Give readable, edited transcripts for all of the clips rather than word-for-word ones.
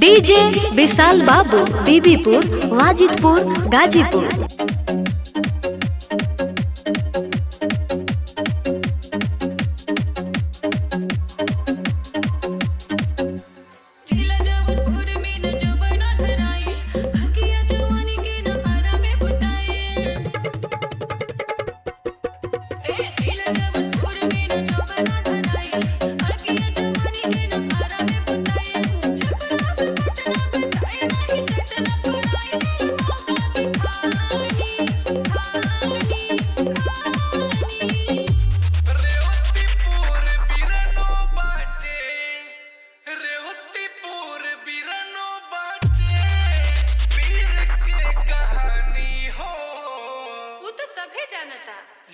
DJ विशाल बाबू, बीबीपुर, वाजिदपुर, गाजीपुर।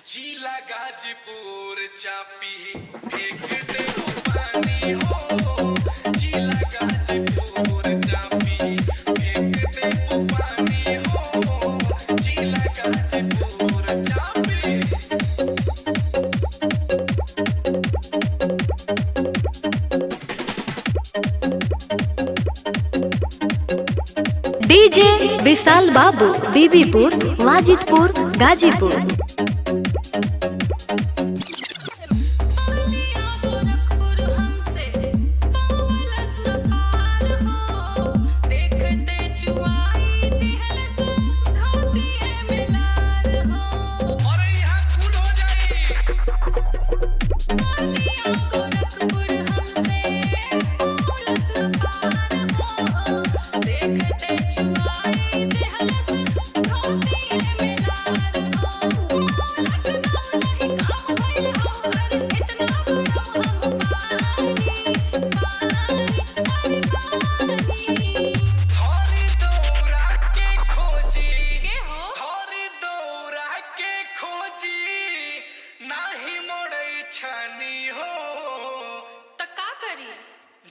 जिला गाजीपुर चापी फेंक दे पानी हो। जिला गाजीपुर चापी फेंक दे पानी हो। जिला गाजीपुर चापी। डीजे विशाल बाबू, बीबीपुर, वाजिदपुर, गाजीपुर।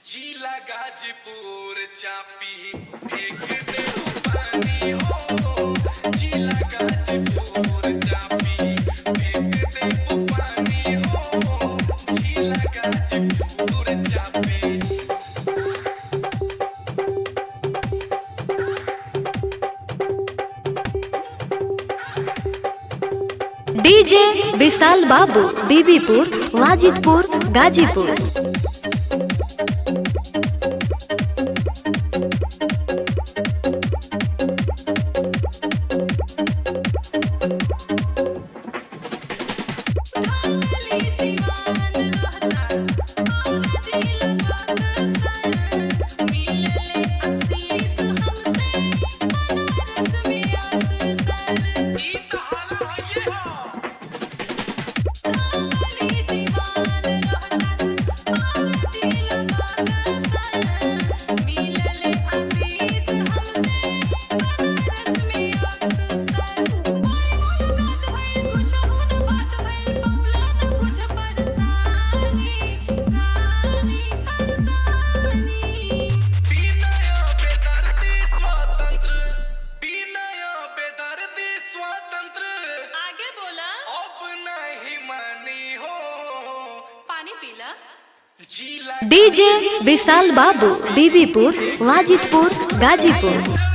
जिला गाजीपुर चापी फेंक दे पानी हो। जिला गाजीपुर चापी फेंक दे पानी हो। जिला गाजीपुर चापी। डीजे विशाल बाबू, बीबीपुर, वाजिदपुर, गाजीपुर। डीजे विशाल बाबू, बीबीपुर, वाजिदपुर, गाजीपुर।